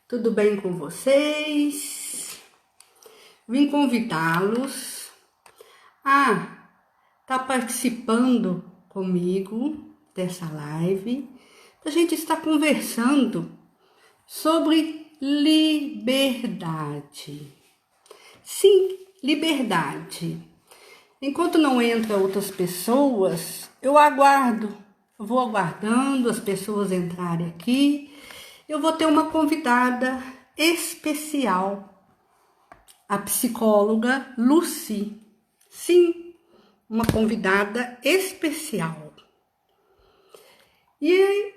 Tudo bem com vocês? Vim convidá-los a estar participando comigo dessa live. A gente está conversando sobre liberdade. Sim, liberdade. Enquanto não entram outras pessoas, eu vou aguardando as pessoas entrarem aqui. Eu vou ter uma convidada especial, a psicóloga Lucy. Sim, uma convidada especial. E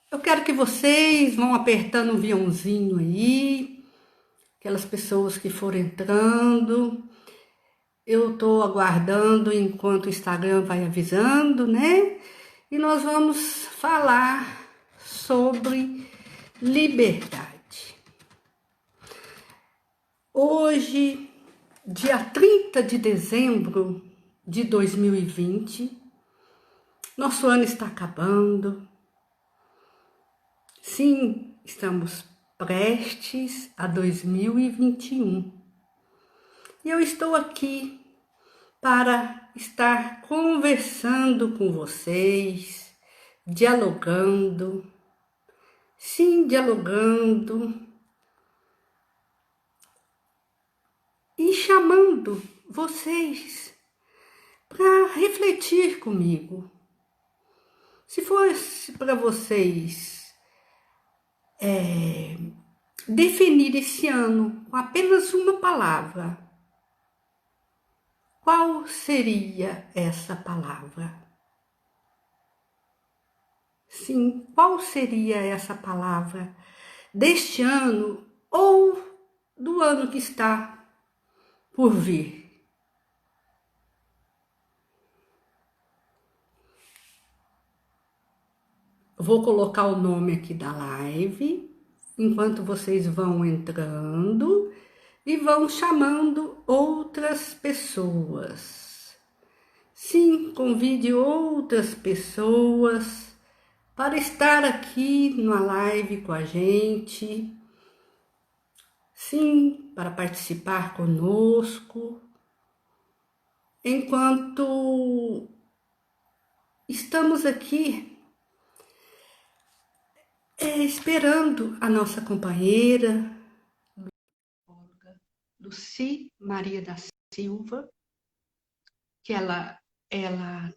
eu quero que vocês vão apertando o aviãozinho aí, aquelas pessoas que foram entrando. Eu estou aguardando enquanto o Instagram vai avisando, né? E nós vamos falar sobre liberdade. Hoje, dia 30 de dezembro de 2020, nosso ano está acabando. Sim, estamos prestes a 2021. E eu estou aqui para estar conversando com vocês, dialogando. Sim, dialogando. E chamando vocês para refletir comigo. Se fosse para vocês definir esse ano com apenas uma palavra, qual seria essa palavra? Sim, qual seria essa palavra deste ano ou do ano que está por vir? Vou colocar o nome aqui da live, enquanto vocês vão entrando e vão chamando outras pessoas. Sim, convide outras pessoas para estar aqui na live com a gente. Sim, para participar conosco, enquanto estamos aqui esperando a nossa companheira, Lucy Maria da Silva, que ela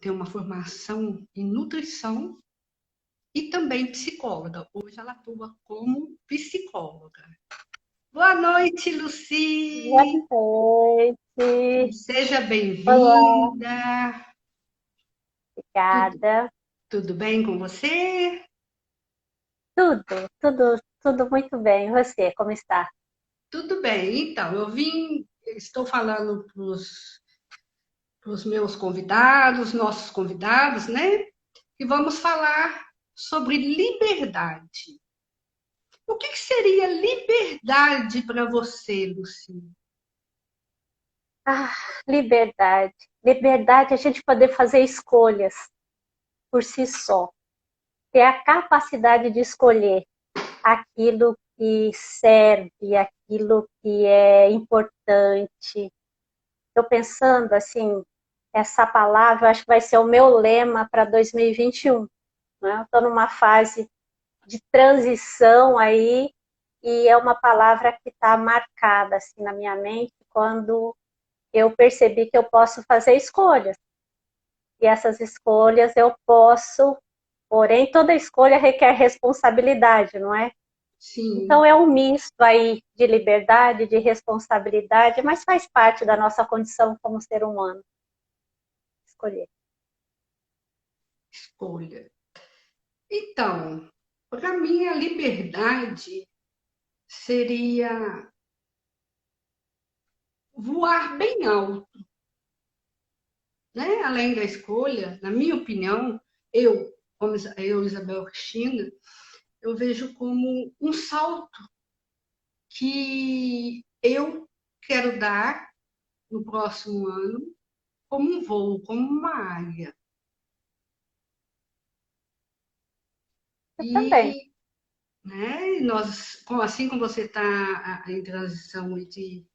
tem uma formação em nutrição e também psicóloga. Hoje ela atua como psicóloga. Boa noite, Lucy! Boa noite. Seja Olá, bem-vinda! Tudo, obrigada. tudo bem com você? Tudo, tudo muito bem. E você, como está? Tudo bem. Então, estou falando para os meus convidados, nossos convidados, né? E vamos falar sobre liberdade. O que seria liberdade para você, Lucy? Ah, liberdade. Liberdade é a gente poder fazer escolhas por si só. Ter a capacidade de escolher aquilo que serve, aquilo que é importante. Estou pensando assim, essa palavra eu acho que vai ser o meu lema para 2021. Né? Estou numa fase de transição aí, e é uma palavra que está marcada assim na minha mente quando eu percebi que eu posso fazer escolhas. E essas escolhas eu posso, porém toda escolha requer responsabilidade, não é? Sim, Então é um misto aí de liberdade, de responsabilidade, mas faz parte da nossa condição como ser humano, escolher. escolha. Então, para mim, a liberdade seria voar bem alto, né? Além da escolha, na minha opinião, como eu, Isabel Cristina, eu vejo como um salto que eu quero dar no próximo ano, como um voo, como uma águia. Eu também. E né? E nós, assim como você está em transição e de,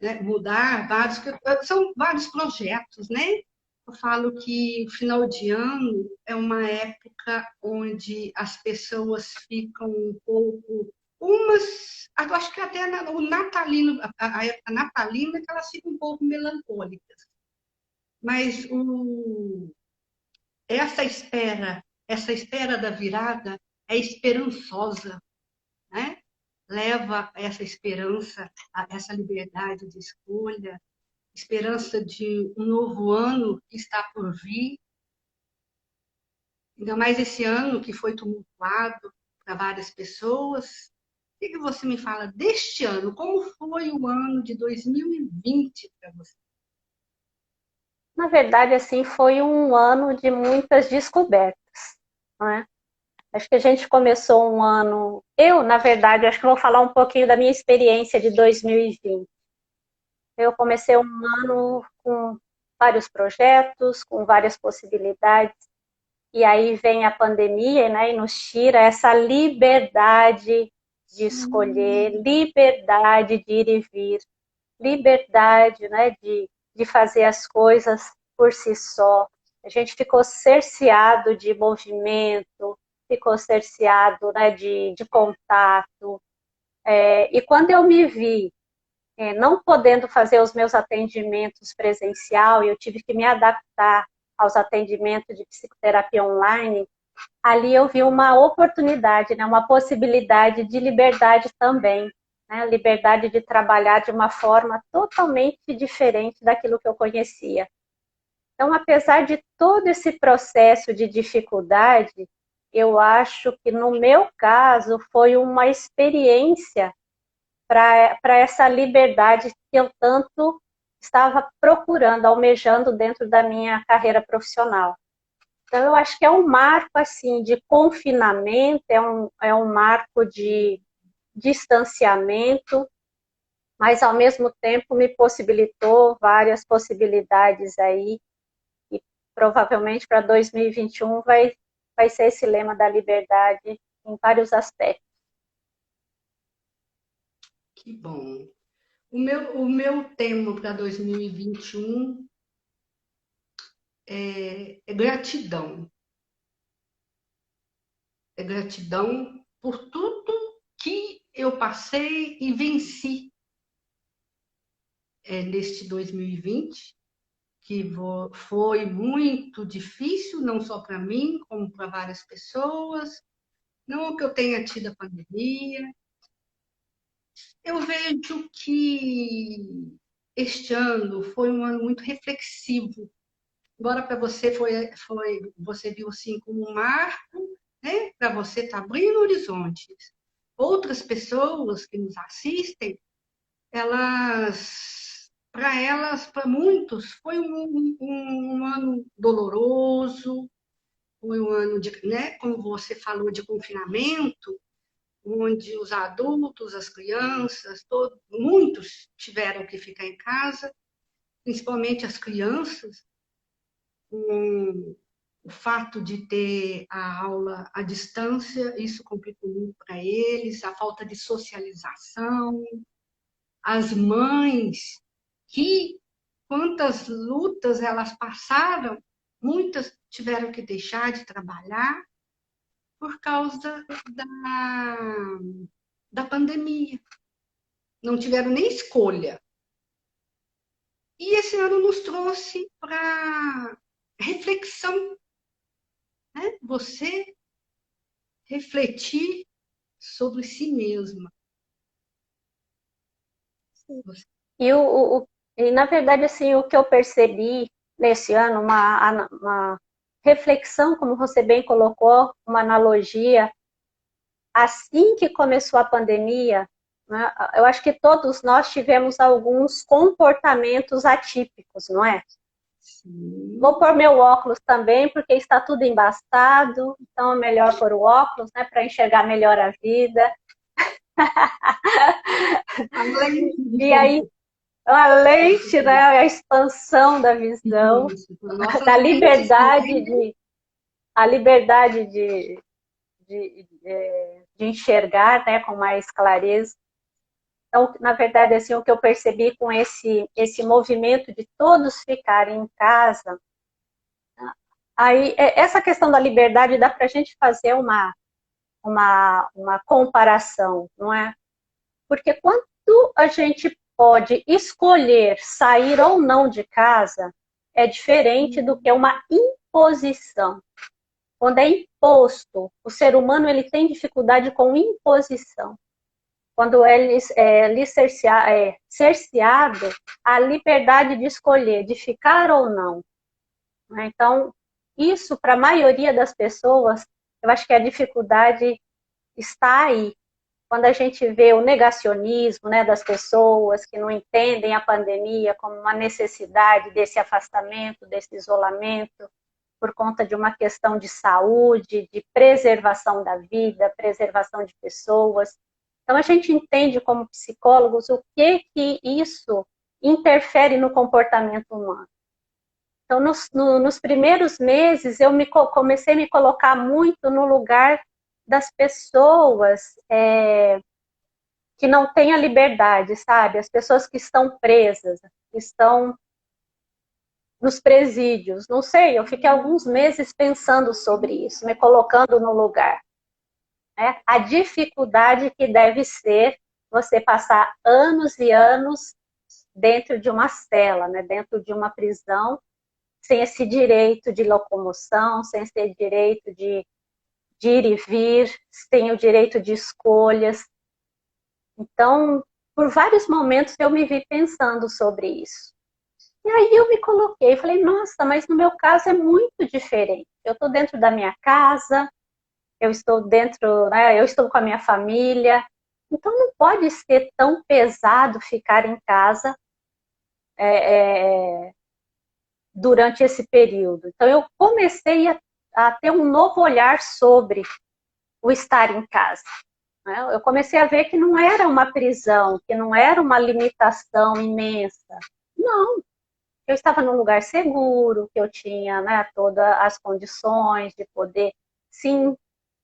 né, mudar vários, são vários projetos, né? Eu falo que o final de ano é uma época onde as pessoas ficam um pouco, umas, eu acho que até o natalino, a época natalina, que elas ficam um pouco melancólicas. Mas essa espera da virada é esperançosa, né? Leva essa esperança, essa liberdade de escolha, esperança de um novo ano que está por vir, ainda mais esse ano que foi tumultuado para várias pessoas. O que você me fala deste ano? Como foi o ano de 2020 para você? Na verdade, assim, foi um ano de muitas descobertas, não é? Acho que a gente começou um ano. Eu, na verdade, acho que vou falar um pouquinho da minha experiência de 2020. Eu comecei um ano com vários projetos, com várias possibilidades, e aí vem a pandemia, né, e nos tira essa liberdade de escolher, liberdade de ir e vir, liberdade, né, de fazer as coisas por si só. A gente ficou cerceado de movimento, ficou cerceado, né, de contato. E quando eu me vi não podendo fazer os meus atendimentos presencial, eu tive que me adaptar aos atendimentos de psicoterapia online, ali eu vi uma oportunidade, né, uma possibilidade de liberdade também, né, liberdade de trabalhar de uma forma totalmente diferente daquilo que eu conhecia. Então, apesar de todo esse processo de dificuldade, eu acho que no meu caso foi uma experiência para essa liberdade que eu tanto estava procurando, almejando dentro da minha carreira profissional. Então, eu acho que é um marco assim de confinamento, é um marco de distanciamento, mas ao mesmo tempo me possibilitou várias possibilidades aí, e provavelmente para 2021 vai ser esse lema da liberdade em vários aspectos. Que bom. O meu tema para 2021 é gratidão. É gratidão por tudo que eu passei e venci neste 2020, que foi muito difícil, não só para mim, como para várias pessoas. Não que eu tenha tido a pandemia. Eu vejo que este ano foi um ano muito reflexivo. Embora para você você viu assim como um marco, né? Para você estar abrindo horizontes. Outras pessoas que nos assistem, para muitos, foi um ano doloroso, foi um ano de, né, como você falou, de confinamento, onde os adultos, as crianças, muitos tiveram que ficar em casa, principalmente as crianças, com o fato de ter a aula à distância, isso complicou muito para eles, a falta de socialização, as mães que quantas lutas elas passaram, muitas tiveram que deixar de trabalhar por causa da pandemia. Não tiveram nem escolha. E esse ano nos trouxe para reflexão, né? Você refletir sobre si mesma. Você... E, na verdade, assim, o que eu percebi nesse ano, uma reflexão, como você bem colocou, uma analogia, assim que começou a pandemia, né, eu acho que todos nós tivemos alguns comportamentos atípicos, não é? Sim. Vou pôr meu óculos também, porque está tudo embaçado, então é melhor pôr o óculos, né, para enxergar melhor a vida. Além de E aí, a lente, né, a expansão da visão, isso, nossas da mentes liberdade também, né? a liberdade de enxergar, né, com mais clareza. Então, na verdade, assim, o que eu percebi com esse movimento de todos ficarem em casa, aí essa questão da liberdade dá para a gente fazer uma comparação, não é? Porque quando a gente pode escolher sair ou não de casa, é diferente do que uma imposição. Quando é imposto, o ser humano ele tem dificuldade com imposição. Quando cerceado a liberdade de escolher, de ficar ou não. Então, isso para a maioria das pessoas, eu acho que a dificuldade está aí. Quando a gente vê o negacionismo, né, das pessoas que não entendem a pandemia como uma necessidade desse afastamento, desse isolamento, por conta de uma questão de saúde, de preservação da vida, preservação de pessoas. Então, a gente entende como psicólogos o que isso interfere no comportamento humano. Então, nos primeiros meses, eu comecei a me colocar muito no lugar das pessoas que não têm a liberdade, sabe? As pessoas que estão presas, que estão nos presídios. Não sei, eu fiquei alguns meses pensando sobre isso, me colocando no lugar. Né? A dificuldade que deve ser você passar anos e anos dentro de uma cela, né? Dentro de uma prisão, sem esse direito de locomoção, sem esse direito de ir e vir, sem o direito de escolhas. Então, por vários momentos eu me vi pensando sobre isso. E aí eu me coloquei, falei, nossa, mas no meu caso é muito diferente. Eu estou dentro da minha casa, eu estou dentro, né, eu estou com a minha família, então não pode ser tão pesado ficar em casa durante esse período. Então eu comecei a ter um novo olhar sobre o estar em casa. Né? Eu comecei a ver que não era uma prisão, que não era uma limitação imensa. Não, eu estava num lugar seguro, que eu tinha, né, todas as condições de poder, sim,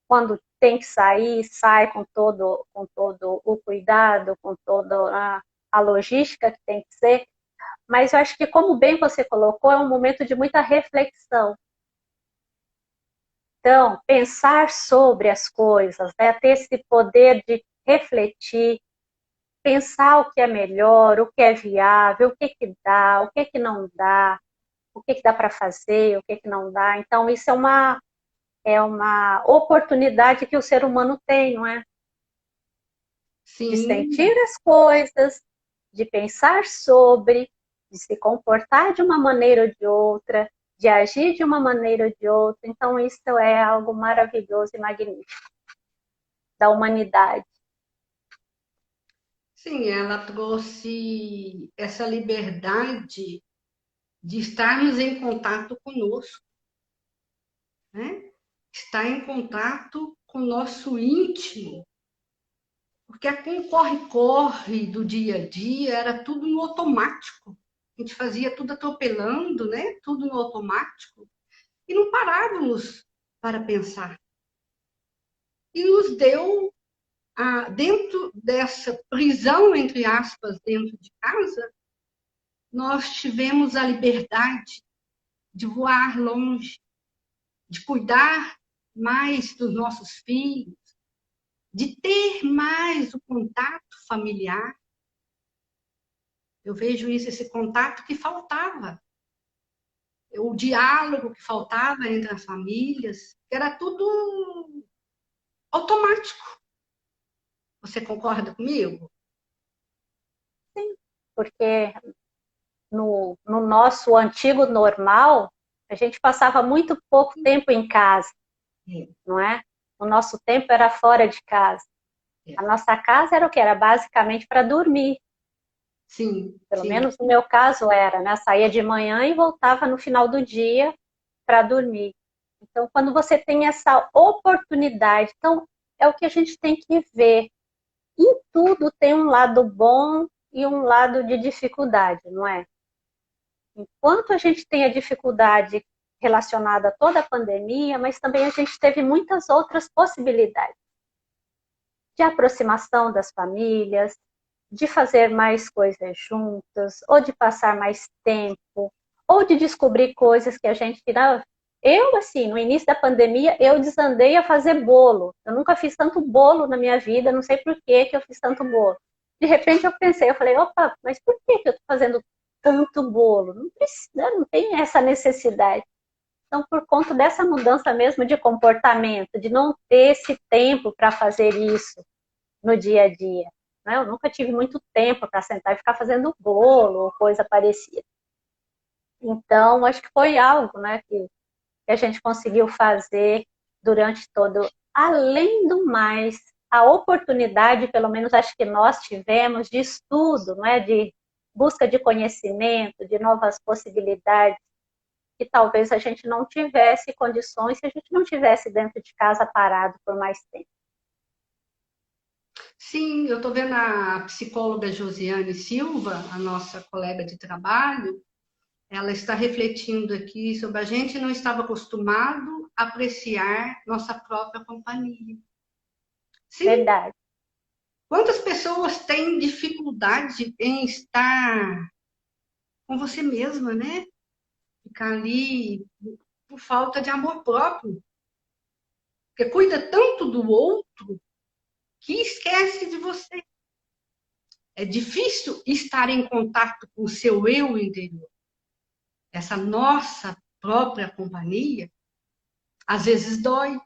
quando tem que sair, sai com todo o cuidado, com toda a logística que tem que ser. Mas eu acho que, como bem você colocou, é um momento de muita reflexão. Então, pensar sobre as coisas, né, ter esse poder de refletir, pensar o que é melhor, o que é viável, o que dá, o que não dá, o que dá para fazer, o que não dá. Então, isso é uma oportunidade que o ser humano tem, não é? De Sim, sentir as coisas, de pensar sobre, de se comportar de uma maneira ou de outra, de agir de uma maneira ou de outra. Então, isso é algo maravilhoso e magnífico da humanidade. sim, ela trouxe essa liberdade de estarmos em contato conosco, né? Estar em contato com o nosso íntimo, porque com o corre-corre do dia a dia era tudo no automático. A gente fazia tudo atropelando, né? Tudo no automático. E não parávamos para pensar. E nos deu, dentro dessa prisão, entre aspas, dentro de casa, nós tivemos a liberdade de voar longe, de cuidar mais dos nossos filhos, de ter mais o contato familiar. Eu vejo isso, esse contato que faltava, o diálogo que faltava entre as famílias, que era tudo automático. Você concorda comigo? Sim, porque no nosso antigo normal, a gente passava muito pouco tempo em casa, É, não é? O nosso tempo era fora de casa. é. A nossa casa era o que? Era basicamente para dormir. Sim, Pelo sim. menos no meu caso era, né? Saía de manhã e voltava no final do dia para dormir. Então, quando você tem essa oportunidade, então é o que a gente tem que ver. Em tudo tem um lado bom e um lado de dificuldade, não é? Enquanto a gente tem a dificuldade relacionado a toda a pandemia, mas também a gente teve muitas outras possibilidades de aproximação das famílias, de fazer mais coisas juntas, ou de passar mais tempo, ou de descobrir coisas que a gente tirava. Eu, assim, no início da pandemia, eu desandei a fazer bolo. Eu nunca fiz tanto bolo na minha vida, não sei por que eu fiz tanto bolo. De repente eu pensei, eu falei, opa, mas por que eu estou fazendo tanto bolo? Não precisa, não tem essa necessidade. Então, por conta dessa mudança mesmo de comportamento, de não ter esse tempo para fazer isso no dia a dia, né? Eu nunca tive muito tempo para sentar e ficar fazendo bolo ou coisa parecida. Então, acho que foi algo, né, que a gente conseguiu fazer durante todo. Além do mais, a oportunidade, pelo menos acho que nós tivemos, de estudo, né, de busca de conhecimento, de novas possibilidades, que talvez a gente não tivesse condições se a gente não tivesse dentro de casa parado por mais tempo. Sim, eu estou vendo a psicóloga Josiane Silva, a nossa colega de trabalho, ela está refletindo aqui sobre a gente não estava acostumado a apreciar nossa própria companhia. Sim, Verdade. quantas pessoas têm dificuldade em estar com você mesma, né? Ficar ali por falta de amor próprio. Porque cuida tanto do outro que esquece de você. É difícil estar em contato com o seu eu interior. Essa nossa própria companhia, às vezes dói,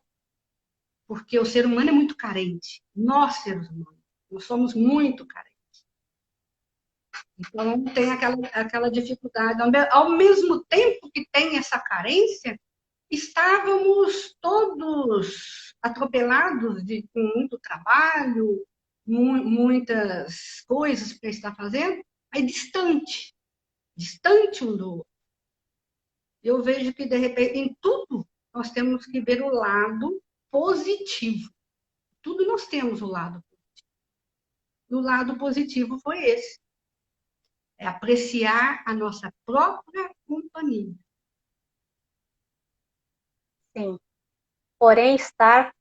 porque o ser humano é muito carente. Nós, seres humanos, nós somos muito carentes. Então, tem aquela dificuldade. Ao mesmo tempo que tem essa carência, estávamos todos atropelados com muito trabalho, muitas coisas para estar fazendo, aí distante um do outro. Eu vejo que, de repente, em tudo, nós temos que ver o lado positivo. Tudo nós temos o lado positivo. E o lado positivo foi esse. É apreciar a nossa própria companhia. Sim. Porém, estar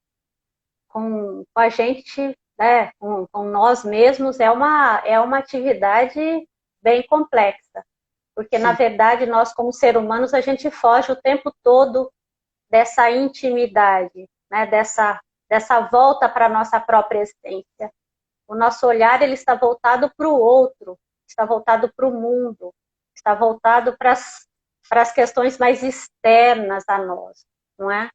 com a gente, né, com nós mesmos, é uma atividade bem complexa. Porque, na Sim. verdade, nós, como seres humanos, a gente foge o tempo todo dessa intimidade, né, dessa volta para a nossa própria essência. O nosso olhar ele está voltado para o outro, está voltado para o mundo, está voltado para as questões mais externas a nós, não é?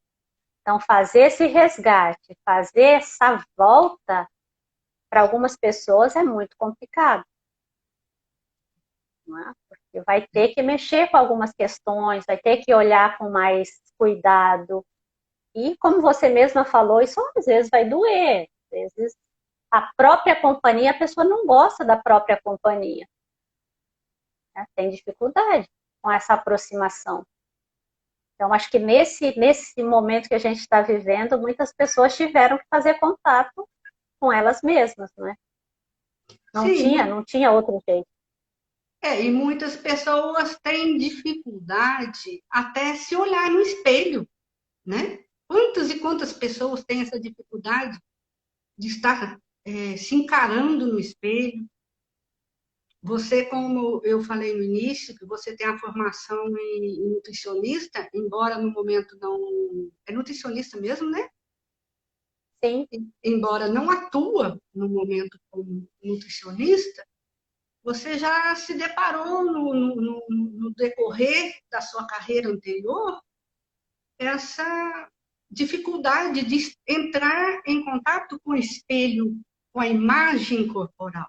Então, fazer esse resgate, fazer essa volta, para algumas pessoas é muito complicado, não é? Porque vai ter que mexer com algumas questões, vai ter que olhar com mais cuidado. E, como você mesma falou, isso às vezes vai doer. Às vezes, a própria companhia, a pessoa não gosta da própria companhia, né? Tem dificuldade com essa aproximação. Então, acho que nesse momento que a gente está vivendo, muitas pessoas tiveram que fazer contato com elas mesmas, né? Sim, Não tinha outro jeito. e muitas pessoas têm dificuldade até se olhar no espelho, né? Quantas e quantas pessoas têm essa dificuldade de estar se encarando no espelho? Você, como eu falei no início, que você tem a formação em nutricionista, embora no momento não... É nutricionista mesmo, né? Sim, Embora não atua no momento como nutricionista, você já se deparou no decorrer da sua carreira anterior essa dificuldade de entrar em contato com o espelho, com a imagem corporal.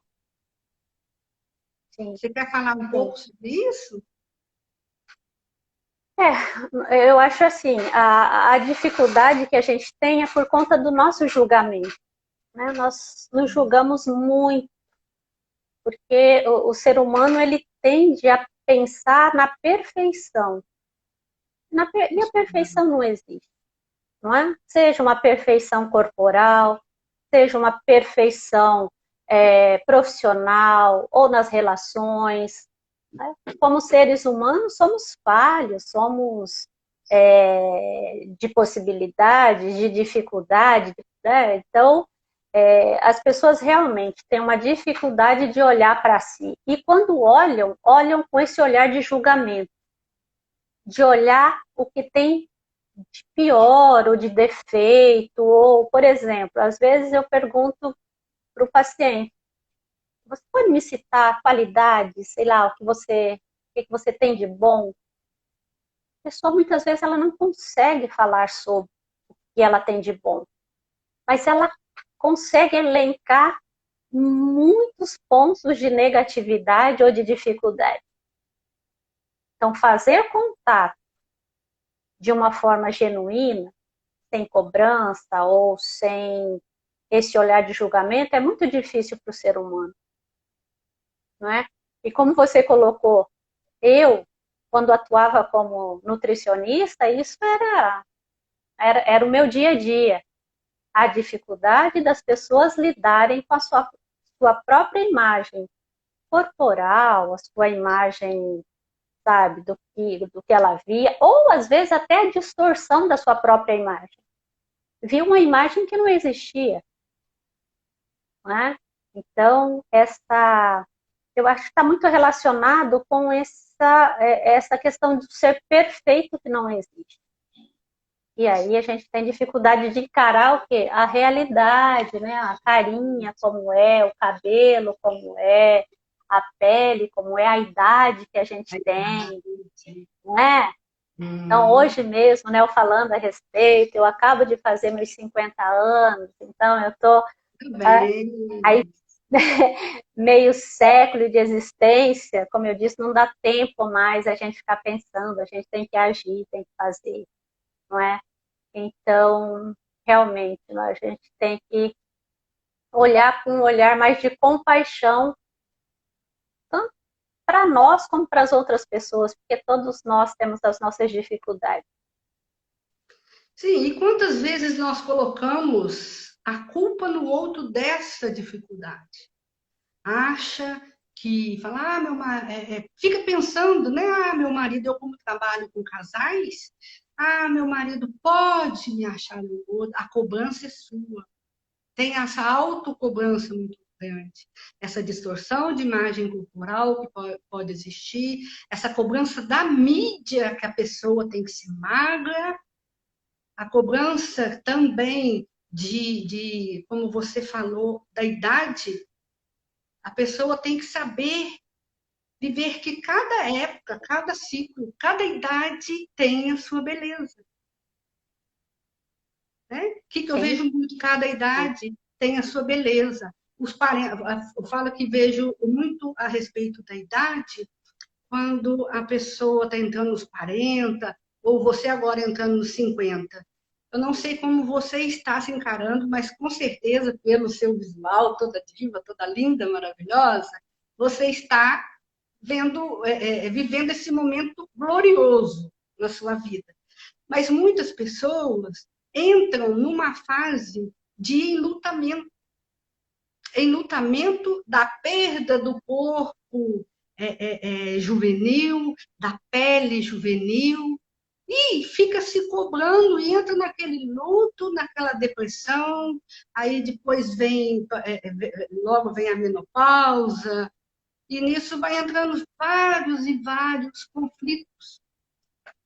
sim, Você quer falar um sim. pouco sobre isso? Eu acho assim, a dificuldade que a gente tem é por conta do nosso julgamento, né? Nós nos julgamos muito, porque o ser humano ele tende a pensar na perfeição. E a perfeição não existe, não é? Seja uma perfeição corporal, seja uma perfeição profissional ou nas relações, né? Como seres humanos somos falhos, de possibilidades, de dificuldade, né? Então, as pessoas realmente têm uma dificuldade de olhar para si. E quando olham, olham com esse olhar de julgamento, de olhar o que tem de pior ou de defeito, ou, por exemplo, às vezes eu pergunto para o paciente, você pode me citar qualidades, sei lá, o que você tem de bom? A pessoa muitas vezes ela não consegue falar sobre o que ela tem de bom, mas ela consegue elencar muitos pontos de negatividade ou de dificuldade. Então, fazer contato de uma forma genuína, sem cobrança ou sem esse olhar de julgamento, é muito difícil para o ser humano, não é? E como você colocou, eu, quando atuava como nutricionista, isso era o meu dia a dia. A dificuldade das pessoas lidarem com a sua própria imagem corporal, a sua imagem, sabe, do que ela via, ou às vezes até a distorção da sua própria imagem. Via uma imagem que não existia, né? Então, eu acho que está muito relacionado com essa questão do ser perfeito que não existe. E aí a gente tem dificuldade de encarar o quê? A realidade, né? A carinha como é, o cabelo como é, a pele como é, a idade que a gente tem, né? Então, hoje mesmo, né, eu falando a respeito, eu acabo de fazer meus 50 anos, então eu estou aí Bem, meio século de existência, como eu disse, não dá tempo mais a gente ficar pensando, a gente tem que agir, tem que fazer, não é? Então, realmente, né, a gente tem que olhar com um olhar mais de compaixão, tanto para nós como para as outras pessoas, porque todos nós temos as nossas dificuldades. sim, e quantas vezes nós colocamos a culpa no outro dessa dificuldade? Acha que fala, fica pensando, né? Ah, meu marido, eu como trabalho com casais, meu marido pode me achar no outro, a cobrança é sua. Tem essa autocobrança muito grande, essa distorção de imagem corporal que pode existir, essa cobrança da mídia que a pessoa tem que ser magra, a cobrança também como você falou, da idade. A pessoa tem que saber viver que cada época, cada ciclo, cada idade tem a sua beleza. Né? O que eu Sim, vejo muito? Cada idade tem a sua beleza. Eu falo que vejo muito a respeito da idade quando a pessoa está entrando nos 40, ou você agora entrando nos 50. Eu não sei como você está se encarando, mas com certeza, pelo seu visual, toda diva, toda linda, maravilhosa, você está vivendo esse momento glorioso na sua vida. Mas muitas pessoas entram numa fase de enlutamento da perda do corpo juvenil, da pele juvenil, e fica se cobrando e entra naquele luto, naquela depressão, aí depois logo vem a menopausa, e nisso vai entrando vários e vários conflitos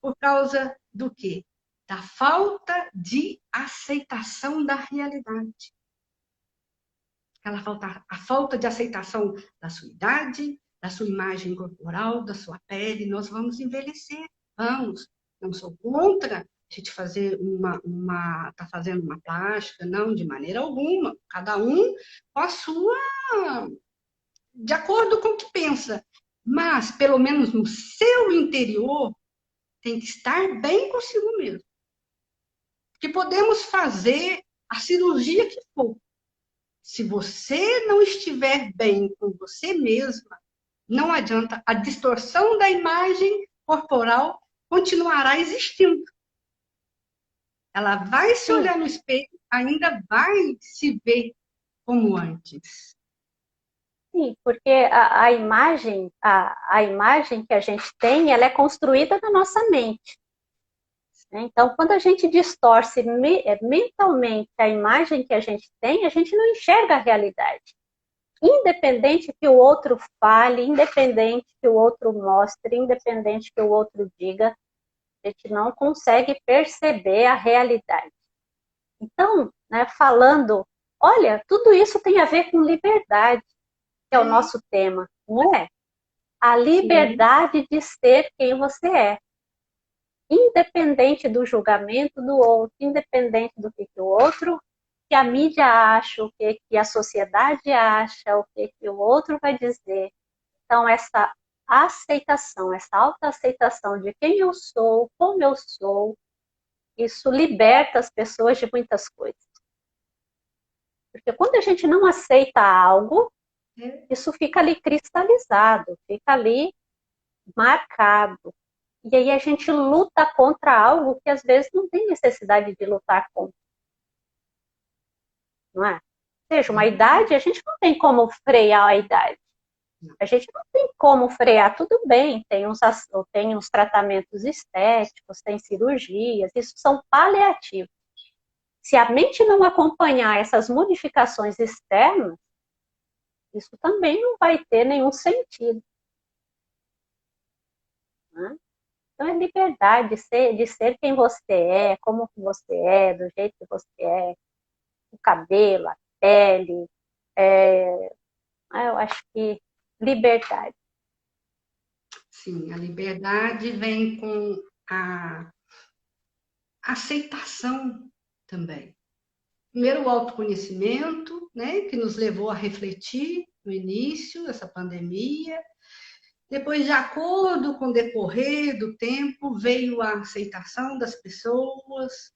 por causa do quê? Da falta de aceitação da realidade. A falta de aceitação da sua idade, da sua imagem corporal, da sua pele. Nós vamos envelhecer, vamos. Não sou contra a gente fazer tá fazendo uma plástica, não, de maneira alguma. Cada um com a sua, de acordo com o que pensa. Mas, pelo menos no seu interior, tem que estar bem consigo mesmo. Que podemos fazer a cirurgia que for. Se você não estiver bem com você mesma, não adianta, a distorção da imagem corporal continuará existindo. Ela vai se sim, olhar no espelho, ainda vai se ver como antes. sim, porque a imagem que a gente tem, ela é construída na nossa mente. né? Então, quando a gente distorce mentalmente a imagem que a gente tem, a gente não enxerga a realidade. Independente que o outro fale, independente que o outro mostre, independente que o outro diga, a gente não consegue perceber a realidade. Então, né, falando, olha, tudo isso tem a ver com liberdade, que é o nosso tema, não é? A Sim. liberdade de ser quem você é, independente do julgamento do outro, independente do que o outro, que a mídia acha, o que a sociedade acha, o que o outro vai dizer. Então, essa aceitação, essa autoaceitação de quem eu sou, como eu sou, isso liberta as pessoas de muitas coisas. Porque quando a gente não aceita algo, É. isso fica ali cristalizado, fica ali marcado. E aí a gente luta contra algo que às vezes não tem necessidade de lutar contra, não é? Ou seja, uma idade, a gente não tem como frear a idade. A gente não tem como frear, tudo bem, tem uns tratamentos estéticos, tem cirurgias, isso são paliativos. Se a mente não acompanhar essas modificações externas, isso também não vai ter nenhum sentido. Né? Então é liberdade de ser quem você é, como você é, do jeito que você é, o cabelo, a pele. Eu acho que liberdade. Sim, a liberdade vem com a aceitação também. Primeiro, o autoconhecimento, né, que nos levou a refletir no início dessa pandemia. Depois, de acordo com o decorrer do tempo, veio a aceitação das pessoas.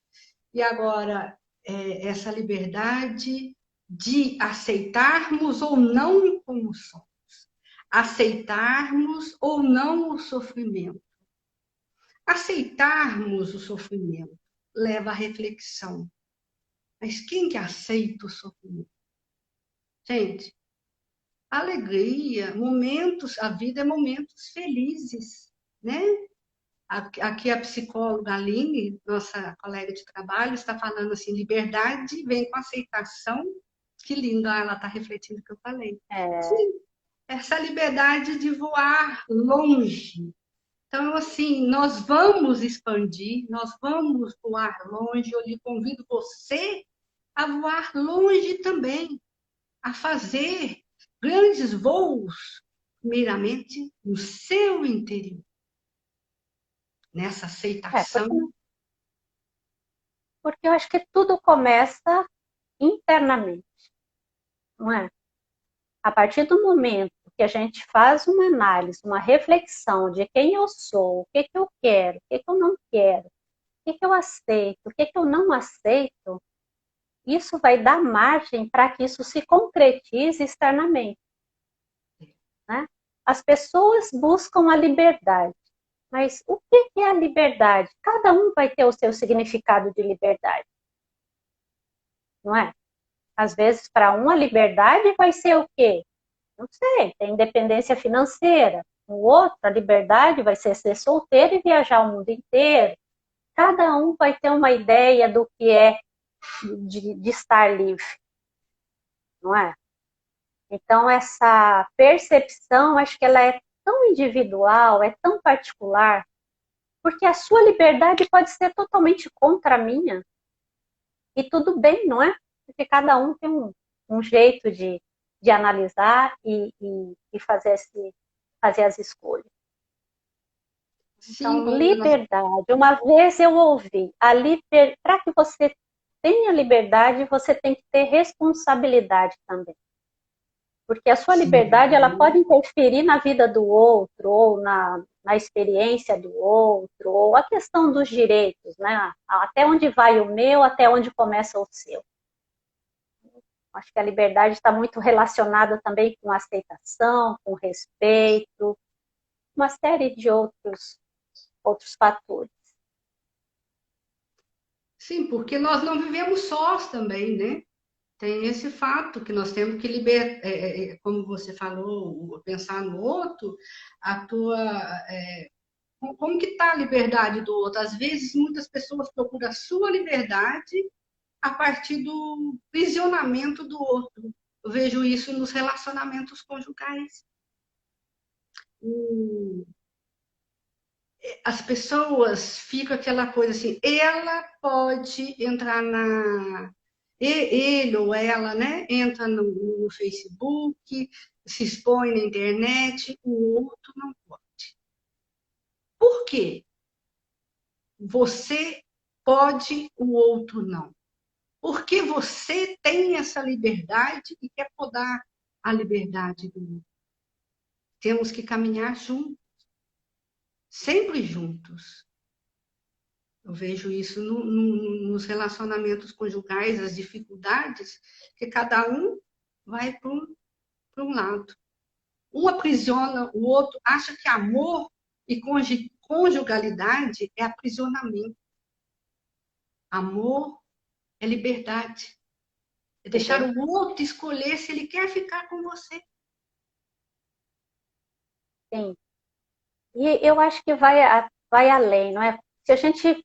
E agora, essa liberdade de aceitarmos ou não como somos. Aceitarmos ou não o sofrimento. Aceitarmos o sofrimento leva à reflexão. Mas quem que aceita o sofrimento? Gente, alegria, momentos, a vida é momentos felizes, né? Aqui a psicóloga Aline, nossa colega de trabalho, está falando assim, liberdade vem com aceitação. Que lindo, ela está refletindo o que eu falei. É, Sim, essa liberdade de voar longe. Então, assim, nós vamos expandir, nós vamos voar longe. Eu lhe convido você a voar longe também, a fazer grandes voos, primeiramente no seu interior, nessa aceitação. porque eu acho que tudo começa internamente, não é? A partir do momento que a gente faz uma análise, uma reflexão de quem eu sou, o que, que eu quero, o que, que eu não quero, o que, que eu aceito, o que, que eu não aceito, isso vai dar margem para que isso se concretize externamente. Né? As pessoas buscam a liberdade, mas o que, que é a liberdade? Cada um vai ter o seu significado de liberdade, não é? Às vezes, para um, a liberdade vai ser o quê? Não sei, tem independência financeira. O outro, a liberdade vai ser solteiro e viajar o mundo inteiro. Cada um vai ter uma ideia do que é de estar livre, não é? Então, essa percepção, acho que ela é tão individual, é tão particular, porque a sua liberdade pode ser totalmente contra a minha. E tudo bem, não é? Porque cada um tem um jeito de analisar e fazer as escolhas. Sim, Então, como nós... liberdade. Uma vez eu ouvi, para que você tenha liberdade, você tem que ter responsabilidade também. Porque a sua liberdade ela Sim. pode interferir na vida do outro, ou na experiência do outro, ou a questão dos direitos, né? Até onde vai o meu, até onde começa o seu. Acho que a liberdade está muito relacionada também com aceitação, com respeito, uma série de outros fatores. Sim, porque nós não vivemos sós também, né? Tem esse fato que nós temos que libertar, como você falou, pensar no outro, a tua Como que está a liberdade do outro? Às vezes, muitas pessoas procuram a sua liberdade a partir do prisionamento do outro. Eu vejo isso nos relacionamentos conjugais. As pessoas ficam aquela coisa assim, ela pode entrar na... Ele ou ela, né? Entra no Facebook, se expõe na internet, o outro não pode. Por quê? Você pode, o outro não. Porque você tem essa liberdade e quer podar a liberdade do outro. Temos que caminhar juntos, sempre juntos. Eu vejo isso nos relacionamentos conjugais, as dificuldades, que cada um vai para um lado. Um aprisiona o outro, acha que amor e conjugalidade é aprisionamento. Amor é liberdade. É deixar o outro escolher se ele quer ficar com você. Sim. E eu acho que vai além, não é? Se a gente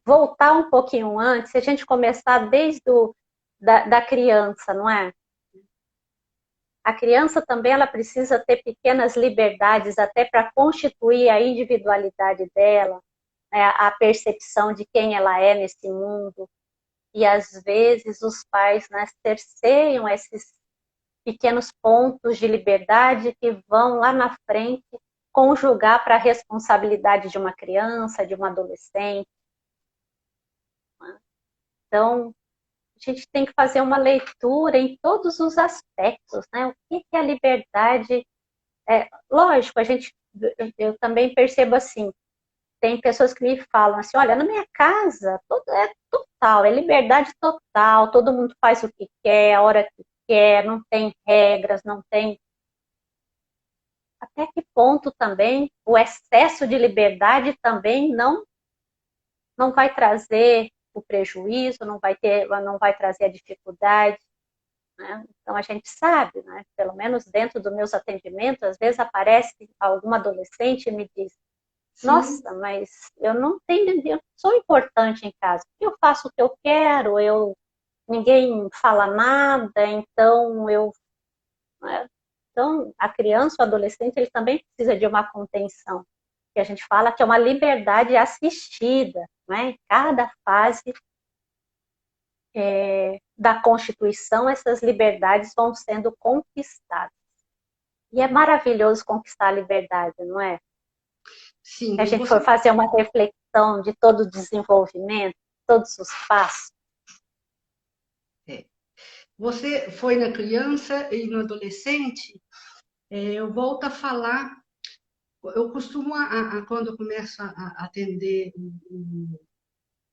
voltar um pouquinho antes, se a gente começar desde da criança, não é? A criança também ela precisa ter pequenas liberdades até para constituir a individualidade dela, né? A percepção de quem ela é nesse mundo. E às vezes os pais, né, cerceiam esses pequenos pontos de liberdade que vão lá na frente conjugar para a responsabilidade de uma criança, de uma adolescente. Então, a gente tem que fazer uma leitura em todos os aspectos, né? O que é a liberdade? Lógico, eu também percebo assim, tem pessoas que me falam assim, olha, na minha casa é total, é liberdade total, todo mundo faz o que quer, a hora que quer, não tem regras, não tem... Até que ponto também o excesso de liberdade também não vai trazer o prejuízo, não vai trazer a dificuldade, né? Então a gente sabe, né? Pelo menos dentro dos meus atendimentos, às vezes aparece alguma adolescente e me diz: nossa, mas eu não sou importante em casa, eu faço o que eu quero, ninguém fala nada, então né? Então a criança, o adolescente, ele também precisa de uma contenção, que a gente fala que é uma liberdade assistida, né? Em cada fase da Constituição, essas liberdades vão sendo conquistadas. E é maravilhoso conquistar a liberdade, não é? Sim, Se a e gente for você, fazer uma reflexão de todo o desenvolvimento, todos os passos. você foi na criança e no adolescente, eu volto a falar, eu costumo, quando eu começo a atender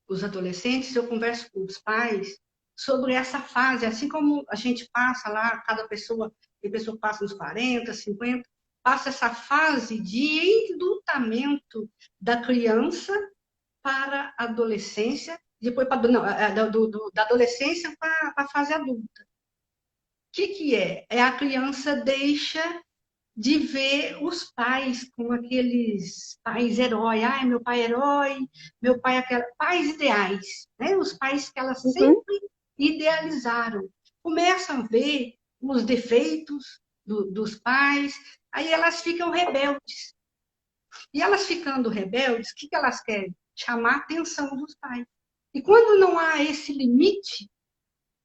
os adolescentes, eu converso com os pais sobre essa fase, assim como a gente passa lá, cada pessoa, tem pessoa que passa uns 40, 50, passa essa fase de enlutamento da criança para a adolescência, depois para, não, da adolescência para a fase adulta. O que é? É a criança deixa de ver os pais com aqueles pais herói. Ai, meu pai é herói, meu pai é aquela... Pais ideais, né? Os pais que elas sempre idealizaram. Começam a ver os defeitos dos pais, aí elas ficam rebeldes. E elas ficando rebeldes, o que elas querem? Chamar a atenção dos pais. E quando não há esse limite,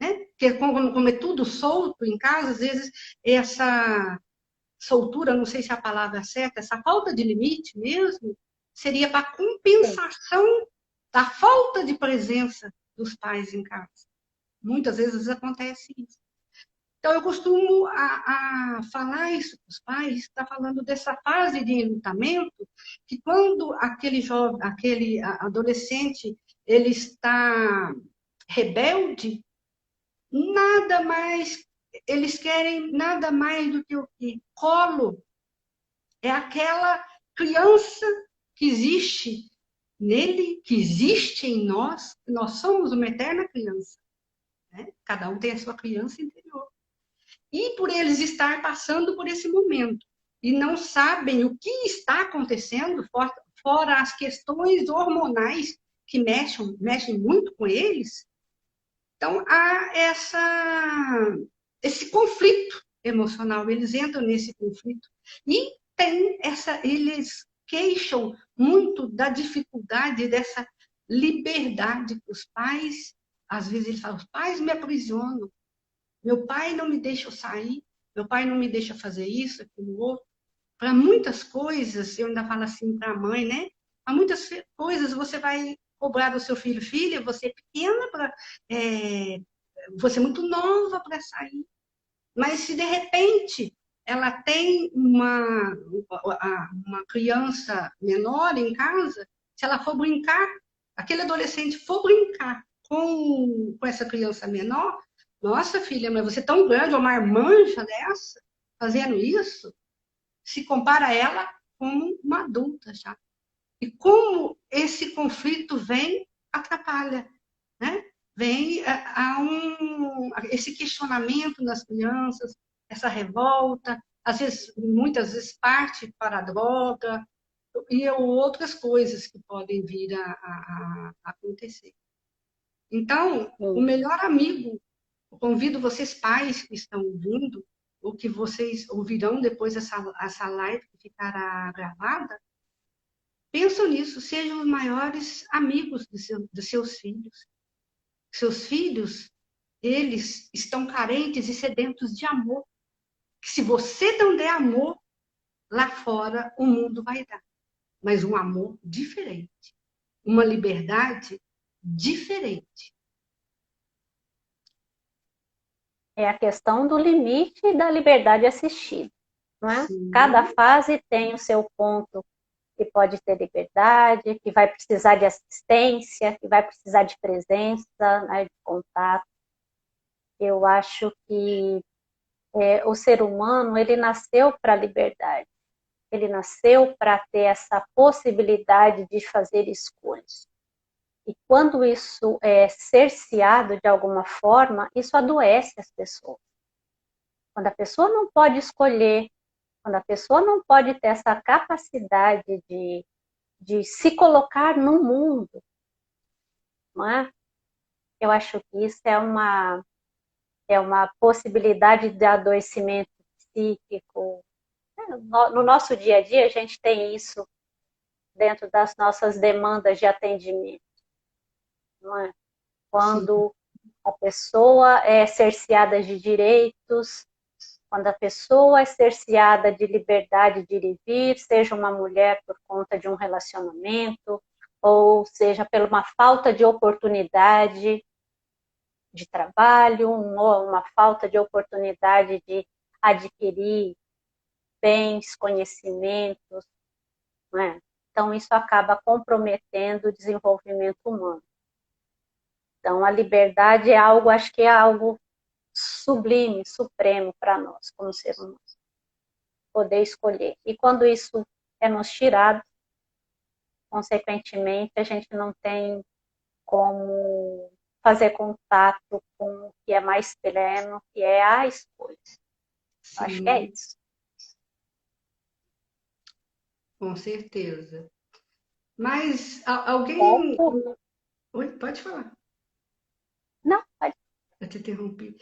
né? Porque como é tudo solto em casa, às vezes essa soltura, não sei se é a palavra certa, essa falta de limite mesmo, seria para compensação da falta de presença dos pais em casa. Muitas vezes acontece isso. Então, eu costumo a falar isso para os pais, está falando dessa fase de enlutamento, que quando aquele jovem, aquele adolescente, ele está rebelde, nada mais, eles querem nada mais do que o quê? Colo. É aquela criança que existe nele, que existe em nós, nós somos uma eterna criança. Né? Cada um tem a sua criança interior. E por eles estar passando por esse momento e não sabem o que está acontecendo, fora as questões hormonais que mexem muito com eles. Então, há esse conflito emocional, eles entram nesse conflito. E eles queixam muito da dificuldade dessa liberdade que os pais, às vezes eles falam, os pais me aprisionam, meu pai não me deixa eu sair, meu pai não me deixa fazer isso, aquilo, outro. Para muitas coisas, eu ainda falo assim para a mãe, né? Para muitas coisas você vai cobrar do seu filho, filha, você é pequena para. Você é muito nova para sair. Mas se de repente ela tem uma criança menor em casa, se ela for brincar, aquele adolescente for brincar com essa criança menor, nossa filha, mas você é tão grande, uma marmanja dessa, fazendo isso, se compara a ela como uma adulta já. E como esse conflito vem, atrapalha, né? Vem esse questionamento nas crianças, essa revolta, às vezes, muitas vezes parte para a droga e outras coisas que podem vir a acontecer. Então, o Sim. melhor amigo, eu convido vocês pais que estão ouvindo, ou que vocês ouvirão depois essa live que ficará gravada, pensam nisso, sejam os maiores amigos dos seus filhos. Seus filhos, eles estão carentes e sedentos de amor. Se você não der amor, lá fora o mundo vai dar. Mas um amor diferente. Uma liberdade diferente. É a questão do limite e da liberdade assistida, não é? Cada Sim, fase tem o seu ponto que pode ter liberdade, que vai precisar de assistência, que vai precisar de presença, né, de contato. Eu acho que o ser humano, ele nasceu para a liberdade. Ele nasceu para ter essa possibilidade de fazer escolhas. E quando isso é cerceado de alguma forma, isso adoece as pessoas. Quando a pessoa não pode escolher, quando a pessoa não pode ter essa capacidade de se colocar no mundo, não é? Eu acho que isso é uma possibilidade de adoecimento psíquico. No nosso dia a dia, a gente tem isso dentro das nossas demandas de atendimento, não é? sim, Quando a pessoa é cerceada de direitos, quando a pessoa é cerceada de liberdade de ir e vir, seja uma mulher por conta de um relacionamento, ou seja, por uma falta de oportunidade de trabalho, uma falta de oportunidade de adquirir bens, conhecimentos, né? Então, isso acaba comprometendo o desenvolvimento humano. Então, a liberdade é algo, acho que é algo sublime, supremo para nós, como ser humano, poder escolher. E quando isso é nos tirado, consequentemente, a gente não tem como fazer contato com o que é mais pleno, que é a escolha. Acho que é sim, isso. com certeza. Mas alguém. Certo? Oi, pode falar. Não, pode. Eu te interrompi.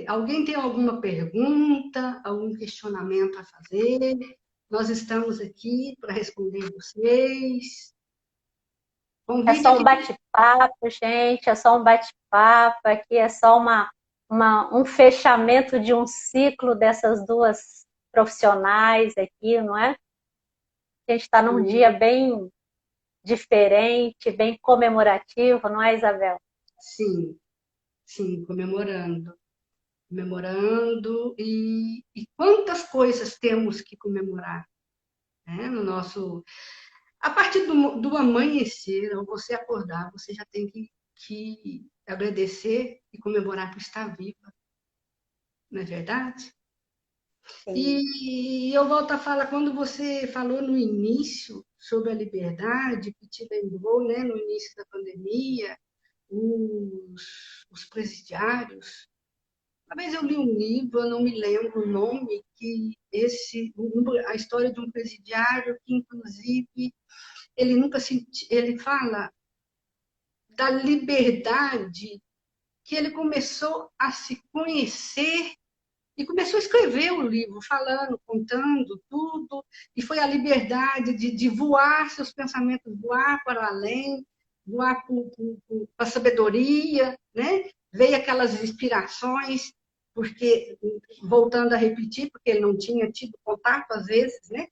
Alguém tem alguma pergunta, algum questionamento a fazer? Nós estamos aqui para responder vocês. É Convide só um aqui. bate-papo, gente, é só um bate-papo, aqui é só um fechamento de um ciclo dessas duas profissionais aqui, não é? A gente está num dia bem diferente, bem comemorativo, não é, Isabel? Sim, sim, comemorando e quantas coisas temos que comemorar, né? No nosso, a partir do amanhecer, ao você acordar, você já tem que agradecer e comemorar por estar viva, não é verdade? Sim. E eu volto a falar, quando você falou no início sobre a liberdade, que te lembrou, né, no início da pandemia, os presidiários, Uma vez eu li um livro, eu não me lembro o nome, que a história de um presidiário que, inclusive, ele nunca ele fala da liberdade que ele começou a se conhecer e começou a escrever o livro, falando, contando tudo, e foi a liberdade de voar seus pensamentos, voar para o além, voar para a sabedoria, né? Veio aquelas inspirações, porque, voltando a repetir, porque ele não tinha tido contato, às vezes, né,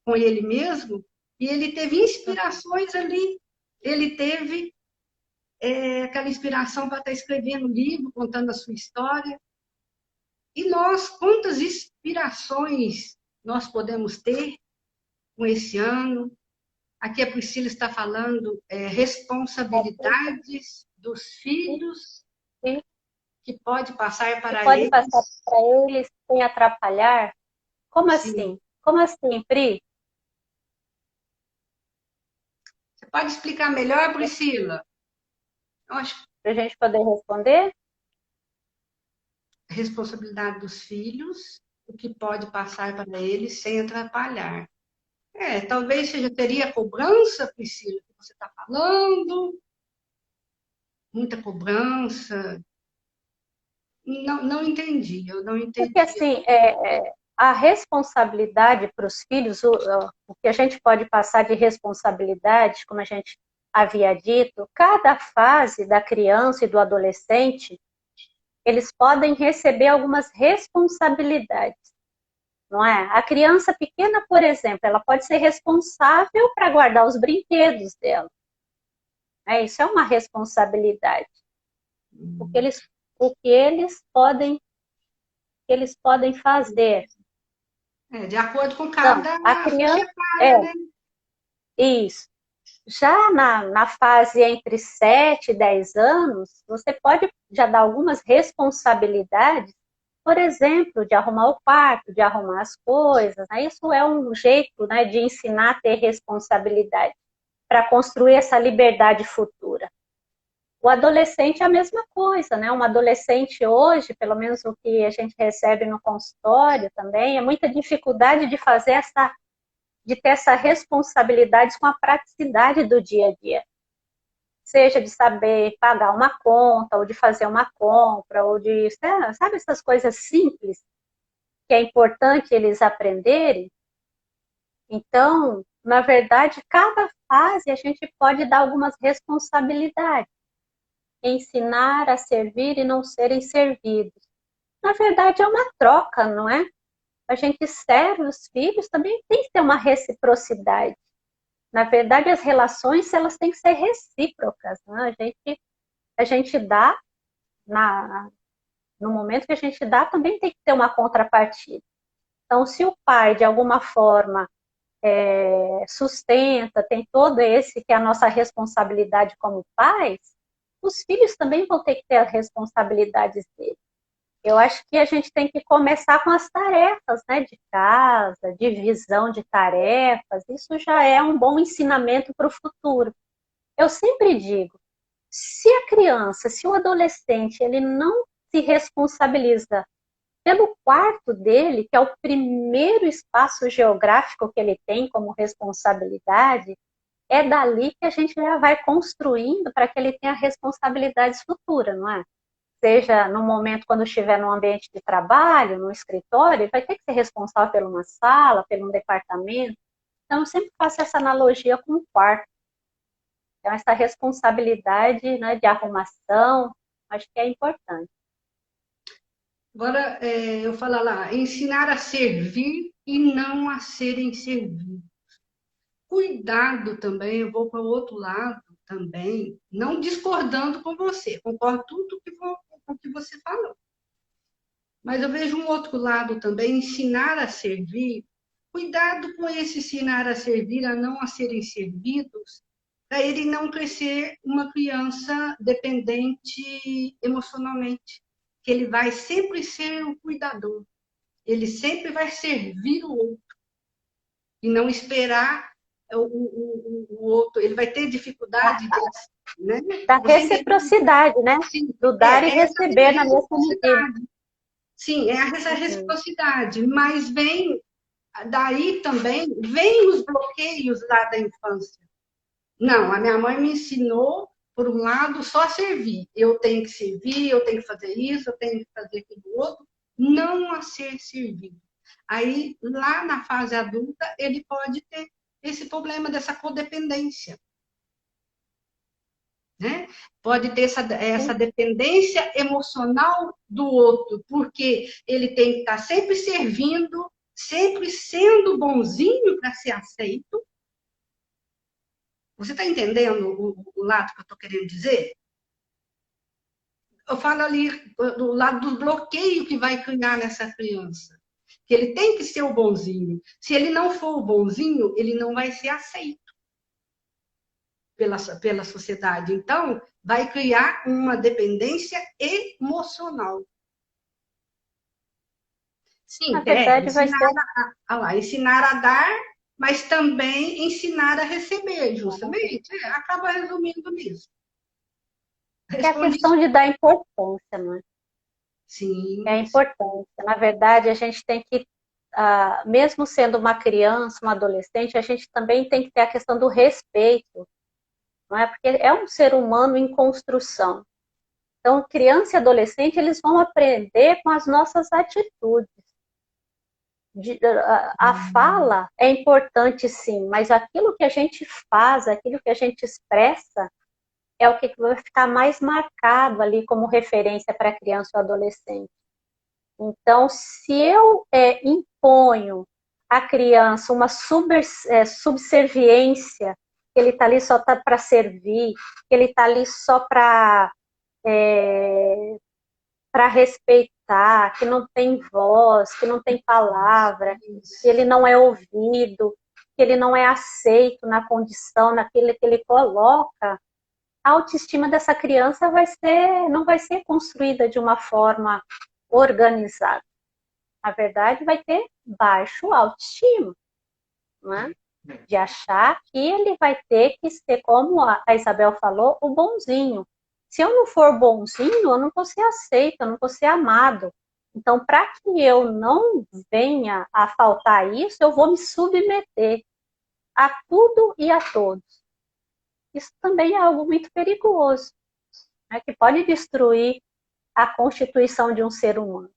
com ele mesmo, e ele teve inspirações ali, ele teve aquela inspiração para estar escrevendo um livro, contando a sua história. E nós, quantas inspirações nós podemos ter com esse ano? Aqui a Priscila está falando responsabilidades dos filhos Sim. que pode passar E para pode eles. passar para eles sem atrapalhar? Como Sim. assim? Como assim, Pri? Você pode explicar melhor, Priscila? Eu acho Para a gente poder responder? que a responsabilidade dos filhos, o que pode passar para eles sem atrapalhar. Talvez seja, teria cobrança, Priscila, que você está falando, muita cobrança. Não, não entendi, eu não Porque, entendi. assim, a responsabilidade para os filhos, o que a gente pode passar de responsabilidade, como a gente havia dito, cada fase da criança e do adolescente, eles podem receber algumas responsabilidades, não é? A criança pequena, por exemplo, ela pode ser responsável para guardar os brinquedos dela. Isso é uma responsabilidade. O que eles podem fazer. De acordo com Então, cada a faixa criança, etária, né? isso. Já na fase entre 7 e 10 anos, você pode já dar algumas responsabilidades, por exemplo, de arrumar o quarto, de arrumar as coisas. Né? Isso é um jeito, né, de ensinar a ter responsabilidade, para construir essa liberdade futura. O adolescente é a mesma coisa, né? Um adolescente hoje, pelo menos o que a gente recebe no consultório também, é muita dificuldade de ter essa responsabilidade com a praticidade do dia a dia. Seja de saber pagar uma conta, ou de fazer uma compra, ou de, sabe, essas coisas simples que é importante eles aprenderem. Então, na verdade, cada fase a gente pode dar algumas responsabilidades. Ensinar a servir e não serem servidos. Na verdade, é uma troca, não é? A gente serve os filhos, também tem que ter uma reciprocidade. Na verdade, as relações, elas têm que ser recíprocas, né? A gente dá, no momento que a gente dá, também tem que ter uma contrapartida. Então, se o pai, de alguma forma, sustenta, tem todo esse que é a nossa responsabilidade como pais, os filhos também vão ter que ter as responsabilidades deles. Eu acho que a gente tem que começar com as tarefas, né, de casa, divisão de tarefas. Isso já é um bom ensinamento para o futuro. Eu sempre digo, se o adolescente, ele não se responsabiliza pelo quarto dele, que é o primeiro espaço geográfico que ele tem como responsabilidade, é dali que a gente já vai construindo para que ele tenha responsabilidades futuras, não é? Seja no momento quando estiver no ambiente de trabalho, no escritório, ele vai ter que ser responsável por uma sala, por um departamento. Então, eu sempre faço essa analogia com o quarto. Então, essa responsabilidade, né, de arrumação, acho que é importante. Agora, eu falo lá, ensinar a servir e não a serem servidos. Cuidado também, eu vou para o outro lado também, não discordando com você, concordo tudo com o que você falou. Mas eu vejo um outro lado também, ensinar a servir. Cuidado com esse ensinar a servir, a não a serem servidos, para ele não crescer uma criança dependente emocionalmente, que ele vai sempre ser o cuidador, ele sempre vai servir o outro e não esperar o outro, ele vai ter dificuldade de, né? Da Você entendeu? reciprocidade, né? Sim, Do dar e receber na mesma medida. reciprocidade. sim, é essa Uhum. reciprocidade, mas vem daí também, vem os bloqueios lá da infância. Não, a minha mãe me ensinou, por um lado, só a servir. Eu tenho que servir, eu tenho que fazer isso, eu tenho que fazer aquilo outro, não a ser servido. Aí, lá na fase adulta, ele pode ter esse problema dessa codependência, né? Pode ter essa Sim. dependência emocional do outro, porque ele tem que estar sempre servindo, sempre sendo bonzinho para ser aceito. Você está entendendo o lado que eu estou querendo dizer? Eu falo ali do lado do bloqueio que vai criar nessa criança. Que ele tem que ser o bonzinho. Se ele não for o bonzinho, ele não vai ser aceito pela sociedade. Então, vai criar uma dependência emocional. Na Sim, verdade, vai ensinar ser. ensinar a dar, mas também ensinar a receber, justamente. Acaba resumindo nisso. É a Respondi. questão de dar importância, né? É a Sim, importância. Na verdade, a gente tem que, mesmo sendo uma criança, um adolescente, a gente também tem que ter a questão do respeito, não é? Porque é um ser humano em construção. Então, criança e adolescente, eles vão aprender com as nossas atitudes. A fala é importante, sim, mas aquilo que a gente faz, aquilo que a gente expressa, é o que vai ficar mais marcado ali como referência para a criança ou adolescente. Então, se eu imponho à criança uma subserviência, que ele está ali só para servir, que ele está ali só para respeitar, que não tem voz, que não tem palavra, que ele não é ouvido, que ele não é aceito na condição, naquilo que ele coloca, a autoestima dessa criança não vai ser construída de uma forma organizada. Na verdade, vai ter baixo autoestima, né? De achar que ele vai ter que ser, como a Isabel falou, o bonzinho. Se eu não for bonzinho, eu não vou ser aceito, eu não vou ser amado. Então, para que eu não venha a faltar isso, eu vou me submeter a tudo e a todos. Isso também é algo muito perigoso, né, que pode destruir a constituição de um ser humano.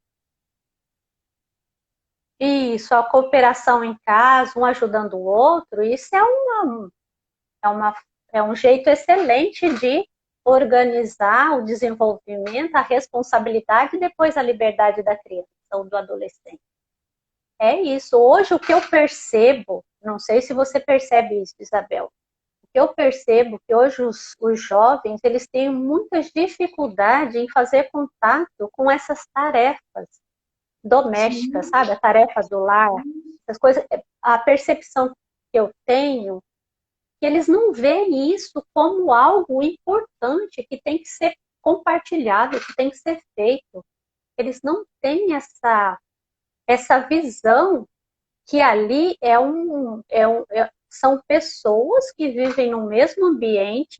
Isso, a cooperação em casa, um ajudando o outro, isso é, uma, é um jeito excelente de organizar o desenvolvimento, a responsabilidade e depois a liberdade da criança ou do adolescente. É isso. Hoje o que eu percebo, não sei se você percebe isso, Isabel, o que eu percebo que hoje os jovens, eles têm muita dificuldade em fazer contato com essas tarefas domésticas, sim. sabe? A tarefa do lar, essas coisas. A percepção que eu tenho que eles não veem isso como algo importante que tem que ser compartilhado, que tem que ser feito. Eles não têm essa visão que ali são pessoas que vivem no mesmo ambiente,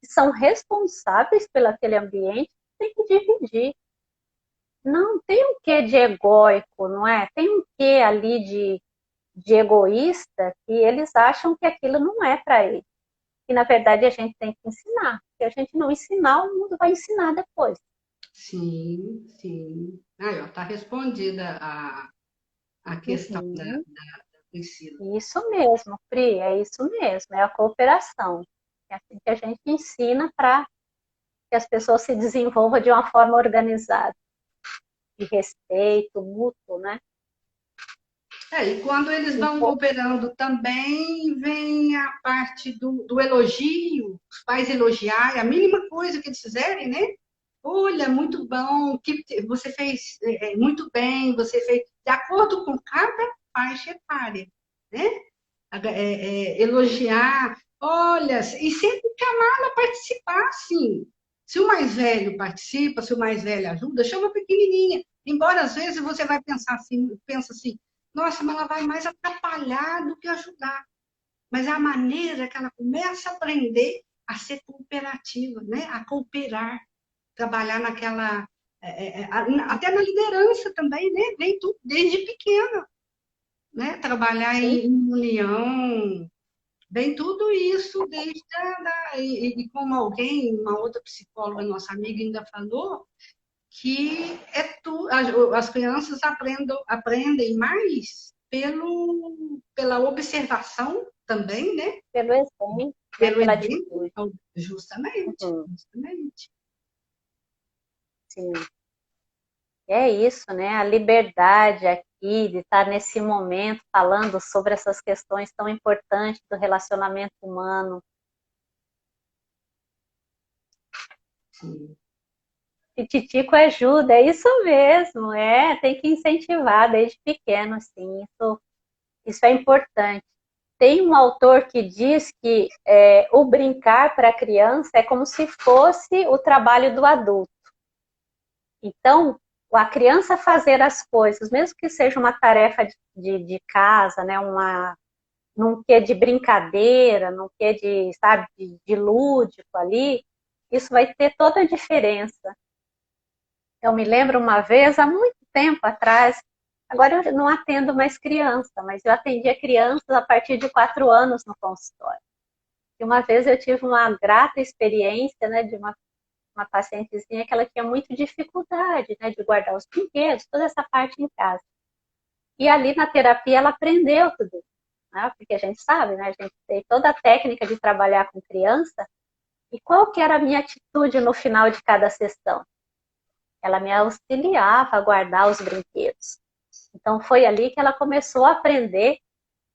que são responsáveis pelo aquele ambiente, tem que dividir. Não tem um quê de egóico, não é? Tem um quê ali de egoísta que eles acham que aquilo não é para eles. E, na verdade, a gente tem que ensinar. Se a gente não ensinar, o mundo vai ensinar depois. Sim, sim. Aí, ó, tá respondida a questão Uhum. do ensino. Isso mesmo, Pri, é isso mesmo, é a cooperação. É assim que a gente ensina para que as pessoas se desenvolvam de uma forma organizada, de respeito mútuo, né? E quando eles vão Então, cooperando também, vem a parte do elogio, os pais elogiarem, a mínima coisa que eles fizerem, né? Olha, muito bom, que você fez muito bem, você fez de acordo com cada faixa etária, né? Elogiar, olha, e sempre chamá-la a participar, sim. Se o mais velho participa, se o mais velho ajuda, chama a pequenininha. Embora às vezes você vai pensar assim, pensa assim, nossa, mas ela vai mais atrapalhar do que ajudar. Mas é a maneira que ela começa a aprender a ser cooperativa, né? A cooperar, trabalhar até na liderança também, né? Vem tudo desde pequena, né? Trabalhar Sim, em união, vem tudo isso desde e como alguém, uma outra psicóloga, nossa amiga, ainda falou, que as crianças aprendem mais pela observação também, né? pelo exemplo, né, Pelo pela exemplo, atitude. justamente, Uhum, justamente. sim. É isso, né? A liberdade aqui de estar nesse momento falando sobre essas questões tão importantes do relacionamento humano. Sim. E Titico ajuda, é isso mesmo, tem que incentivar desde pequeno, sim, isso é importante. Tem um autor que diz que o brincar para a criança é como se fosse o trabalho do adulto. Então, a criança fazer as coisas, mesmo que seja uma tarefa de casa, né, num quê de brincadeira, num quê de, sabe, de lúdico ali, isso vai ter toda a diferença. Eu me lembro uma vez, há muito tempo atrás, agora eu não atendo mais criança, mas eu atendia crianças a partir de 4 anos no consultório. E uma vez eu tive uma grata experiência, né, de uma pacientezinha que ela tinha muita dificuldade, né, de guardar os brinquedos, toda essa parte em casa. E ali na terapia ela aprendeu tudo isso, né, porque a gente sabe, né, a gente tem toda a técnica de trabalhar com criança. E qual que era a minha atitude no final de cada sessão? Ela me auxiliava a guardar os brinquedos. Então foi ali que ela começou a aprender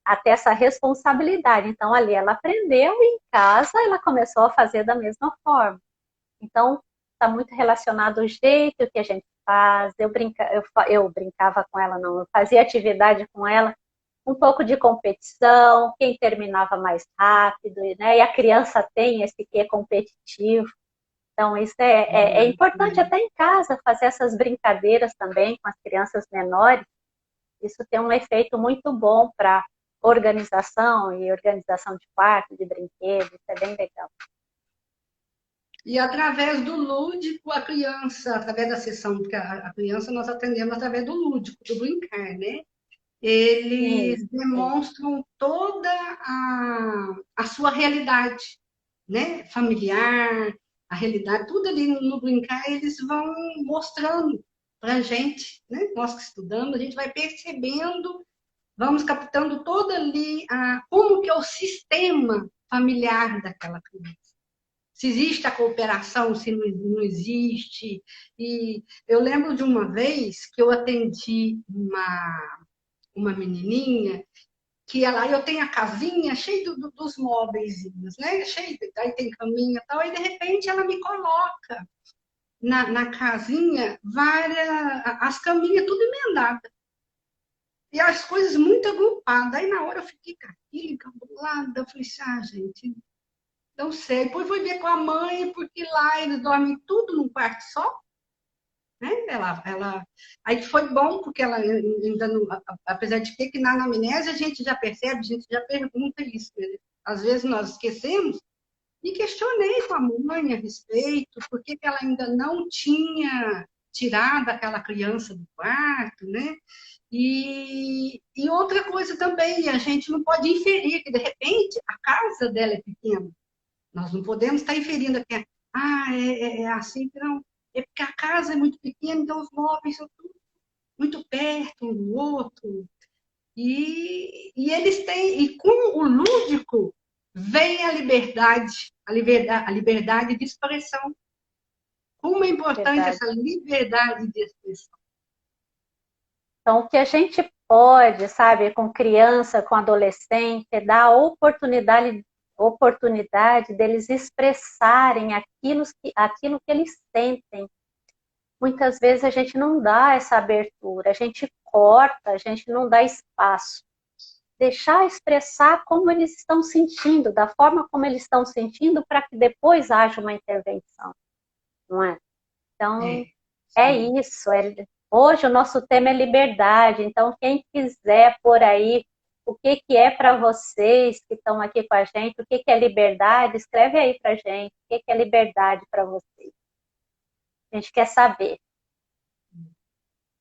a ter essa responsabilidade. Então ali ela aprendeu e em casa ela começou a fazer da mesma forma. Então está muito relacionado ao jeito que a gente faz. Eu brincava com ela, não, eu fazia atividade com ela, um pouco de competição, quem terminava mais rápido, né? E a criança tem esse quê competitivo. Então, isso é importante até em casa fazer essas brincadeiras também com as crianças menores. Isso tem um efeito muito bom para organização e organização de quarto, de brinquedos, isso é bem legal. E através do lúdico, a criança, através da sessão, porque a criança nós atendemos através do lúdico, do brincar, né? Sim, Eles sim, demonstram toda a sua realidade, né? Familiar, a realidade, tudo ali no brincar, eles vão mostrando para a gente, né? Nós que estudamos, a gente vai percebendo, vamos captando todo ali como que é o sistema familiar daquela criança. Se existe a cooperação, se não existe. E eu lembro de uma vez que eu atendi uma menininha que eu tenho a casinha cheia dos móveis, né? Cheio, aí tem caminha e tal, e de repente ela me coloca na casinha as caminhas tudo emendadas. E as coisas muito agrupadas. Aí na hora eu fiquei com aquilo, encabulada. Eu falei assim, gente, não sei. Depois fui ver com a mãe, porque lá eles dormem tudo num quarto só. Né? Aí foi bom, porque ela ainda não, apesar de ter que na anamnese a gente já percebe, a gente já pergunta isso. Né? Às vezes nós esquecemos, e questionei com a mãe a respeito, por que ela ainda não tinha tirado aquela criança do quarto, né? E outra coisa também, a gente não pode inferir que, de repente, a casa dela é pequena. Nós não podemos estar inferindo que é assim, não. É porque a casa é muito pequena, então os móveis são tudo muito perto um do outro. E eles têm, e com o lúdico vem a liberdade de expressão. Como é importante verdade. essa liberdade de expressão. Então, o que a gente pode, sabe, com criança, com adolescente, é dar a oportunidade deles expressarem aquilo que eles sentem. Muitas vezes a gente não dá essa abertura, a gente corta, a gente não dá espaço. Deixar expressar como eles estão sentindo, da forma como eles estão sentindo, para que depois haja uma intervenção, não é? Então, É, é sim. isso. Hoje o nosso tema é liberdade, então quem quiser por aí o que, que é para vocês que estão aqui com a gente, o que, que é liberdade, escreve aí para a gente, o que, que é liberdade para vocês. A gente quer saber.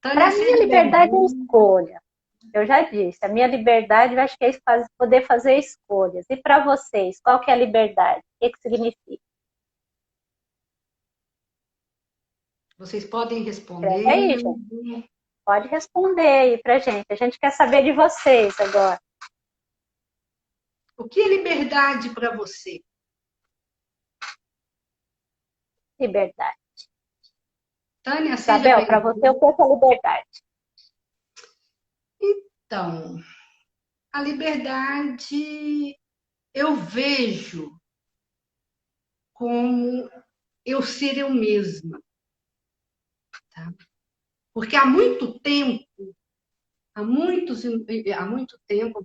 Tânia, Para mim, ser a liberdade é liberdade. escolha. Eu já disse, a minha liberdade, eu acho que é poder fazer escolhas. E para vocês, qual que é a liberdade? O que significa? Vocês podem Escreve responder. aí, gente. Pode responder aí pra gente. A gente quer saber de vocês agora. O que é liberdade para você? Liberdade. Tânia, seja Isabel, para bem-vinda. você, o que é liberdade? Então, a liberdade eu vejo como eu ser eu mesma, tá? Porque há muito tempo,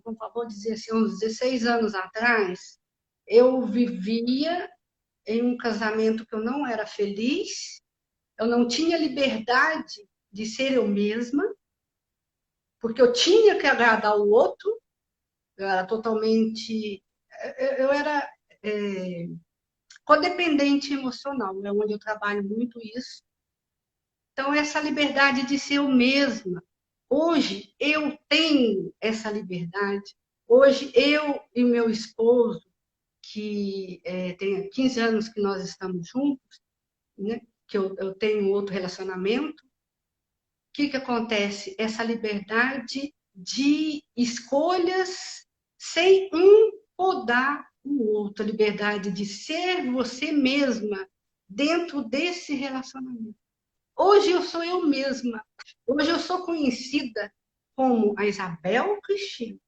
por favor, dizer assim, uns 16 anos atrás, eu vivia em um casamento que eu não era feliz, eu não tinha liberdade de ser eu mesma, porque eu tinha que agradar o outro, eu era totalmente. Eu era codependente emocional, é onde eu trabalho muito isso. Então, essa liberdade de ser eu mesma. Hoje, eu tenho essa liberdade. Hoje, eu e meu esposo, que tem 15 anos que nós estamos juntos, né? Que eu tenho outro relacionamento, o que acontece? Essa liberdade de escolhas sem um podar o outro, a liberdade de ser você mesma dentro desse relacionamento. Hoje eu sou eu mesma. Hoje eu sou conhecida como a Isabel Cristina.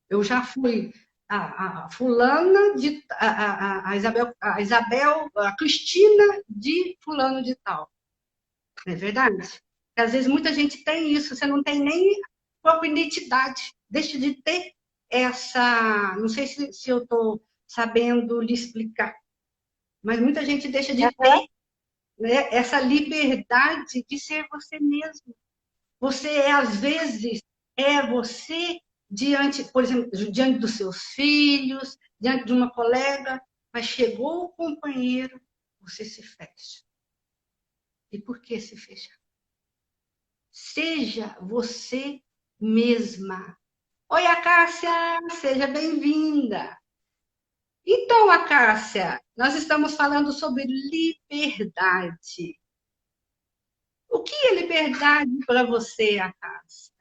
Eu já fui a fulana de a Cristina de fulano de tal. Não é verdade? Porque às vezes muita gente tem isso, você não tem nem a própria identidade. Deixa de ter essa. Não sei se eu estou sabendo lhe explicar, mas muita gente deixa de Aham. ter, né, essa liberdade de ser você mesmo. Você é, às vezes, é você diante, por exemplo, diante dos seus filhos, diante de uma colega, mas chegou o companheiro, você se fecha. E por que se fecha? Seja você mesma. Oi, Acácia, seja bem-vinda. Então, Acácia, nós estamos falando sobre liberdade. O que é liberdade para você, Acácia?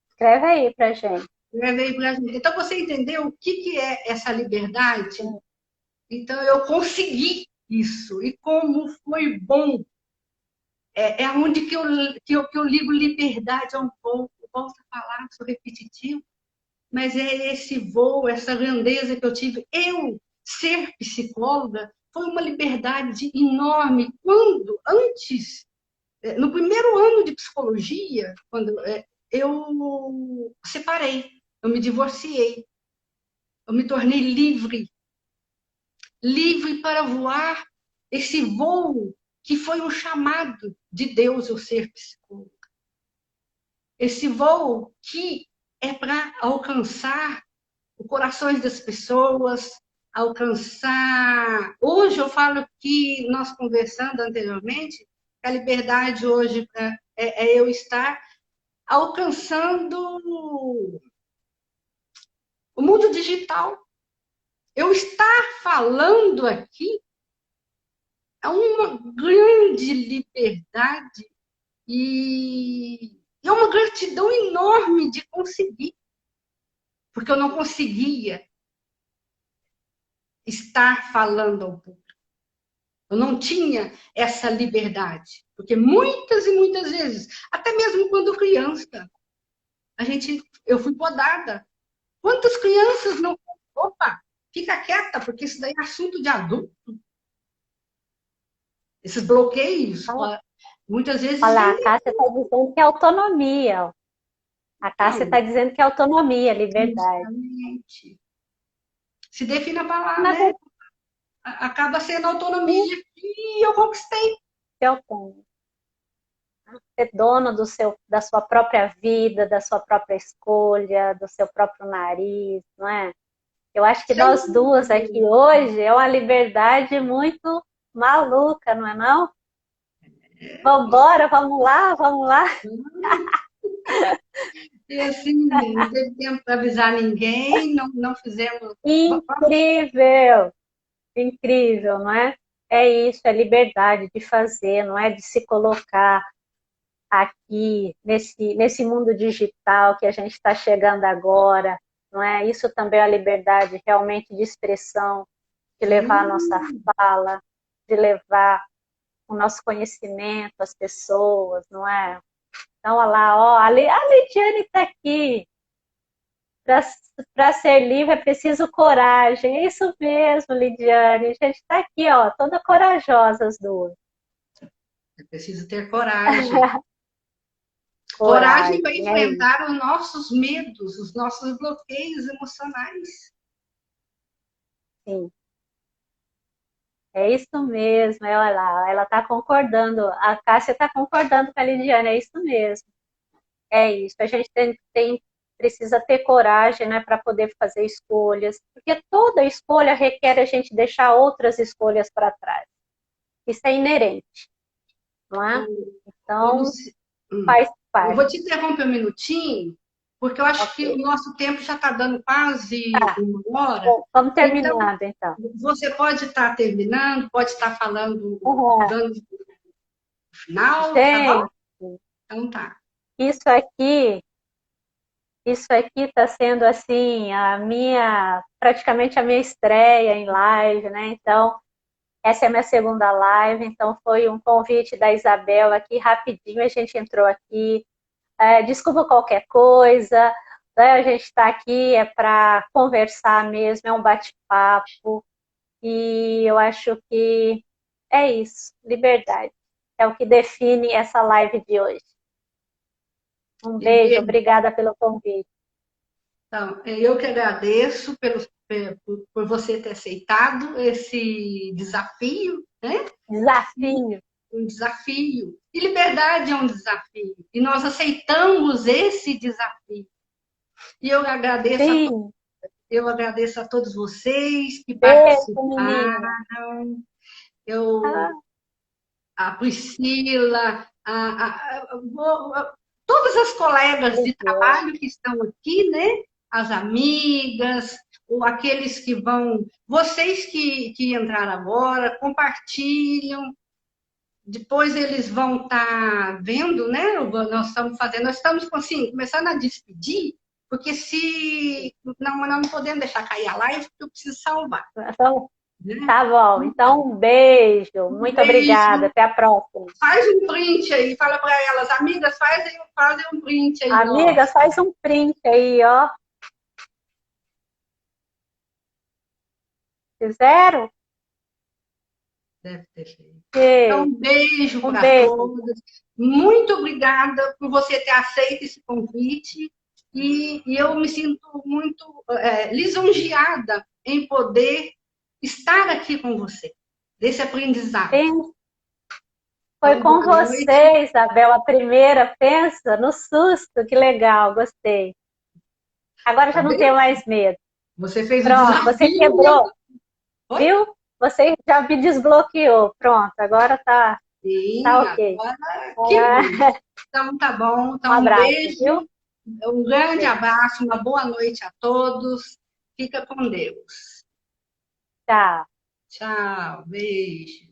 Escreve aí pra gente. Então, você entendeu o que é essa liberdade? Então, eu consegui isso. E como foi bom. É onde que eu ligo liberdade a um pouco. Eu volto a falar, sou repetitivo, mas é esse voo, essa grandeza que eu tive. Eu ser psicóloga foi uma liberdade enorme. Antes, no primeiro ano de psicologia, quando eu separei, eu me divorciei, eu me tornei livre, livre para voar esse voo que foi um chamado de Deus eu ser psicólogo. Esse voo que é para alcançar os corações das pessoas, alcançar. Hoje eu falo que nós conversando anteriormente, a liberdade hoje é eu estar alcançando o mundo digital. Eu estar falando aqui é uma grande liberdade e é uma gratidão enorme de conseguir, porque eu não conseguia estar falando ao público. Eu não tinha essa liberdade, porque muitas e muitas vezes, até mesmo quando criança, eu fui podada. Quantas crianças não. Opa, fica quieta, porque isso daí é assunto de adulto. Esses bloqueios, muitas vezes Olha lá, vêm. a Cássia está dizendo que é autonomia. Ó. A Cássia Não, está dizendo que é autonomia, liberdade. justamente. Se define a palavra, Na né? verdade, Acaba sendo autonomia e eu conquistei. é autonomia. Ser dono da sua própria vida, da sua própria escolha, do seu próprio nariz, não é? Eu acho que Sem nós duas aqui hoje é uma liberdade muito. Maluca, não é não? Vambora, vamos lá, vamos lá. E assim, não teve tempo para avisar ninguém, não fizemos. Incrível, incrível, não é? É isso, é liberdade de fazer, não é de se colocar aqui nesse mundo digital que a gente está chegando agora, não é? Isso também é a liberdade realmente de expressão, de levar a nossa fala, de levar o nosso conhecimento às pessoas, não é? Então, olha lá, ó, a Lidiane está aqui. Para ser livre é preciso coragem. É isso mesmo, Lidiane. A gente está aqui, ó, toda corajosa as duas. É preciso ter coragem. Coragem, Coragem para é isso. enfrentar os nossos medos, os nossos bloqueios emocionais. Sim. É isso mesmo, olha lá, ela está concordando, a Cássia está concordando com a Lidiane, é isso mesmo. É isso, a gente precisa ter coragem, né, para poder fazer escolhas, porque toda escolha requer a gente deixar outras escolhas para trás. Isso é inerente, não é? Então, faz Eu vou parte. te interromper um minutinho, porque eu acho que o Ok. nosso tempo já está dando quase Tá, 1 hora. bom, vamos Então, terminando, então. você pode estar terminando, pode estar falando, Uhum. dando o final, tá bom? Gente, Então tá. isso aqui Isso aqui está sendo assim praticamente a minha estreia em live, né? Então, essa é a minha segunda live, então foi um convite da Isabel aqui, rapidinho a gente entrou aqui. Desculpa qualquer coisa, né? A gente está aqui para conversar mesmo, é um bate-papo, e eu acho que é isso, liberdade. É o que define essa live de hoje. Um E beijo, beijo. obrigada pelo convite. Então, eu que agradeço por você ter aceitado esse desafio, né? Desafio. Um desafio. E liberdade é um desafio. E nós aceitamos esse desafio. E Sim, eu agradeço a todos vocês que beijo, participaram. menina. Ah, Eu, a Priscila, todas as colegas de beijo. trabalho que estão aqui, né? As amigas, ou aqueles que vão. Vocês que entraram agora, compartilham. Depois eles vão estar vendo, né? Nós estamos fazendo, nós estamos assim, começando a despedir, porque se não podemos deixar cair a live, porque eu preciso salvar. Então, Né? tá bom. Então, um beijo. Um Muito obrigada. beijo. Até a próxima. Faz um print aí, fala para elas, amigas, fazem um print aí, Amiga, nossa. faz um print aí, ó. Fizeram? Deve ter feito. Então, Beijo. um beijo Um para beijo. todas. Muito obrigada por você ter aceito esse convite. E eu me sinto muito lisonjeada em poder estar aqui com você, desse aprendizado. Sim, foi Então, com boa noite. você, Isabel, a primeira. Pensa no susto. Que legal, gostei. Agora Tá já não vendo? tenho mais medo. Você fez o Pronto, você desafio. quebrou, Oi? viu? Você já me desbloqueou. Pronto, agora tá Sim, ok. agora que bom. Ah, Então, tá bom. um Então, um abraço, beijo, viu? um grande abraço, uma boa noite a todos. Fica com Deus. Tchau. Tchau, beijo.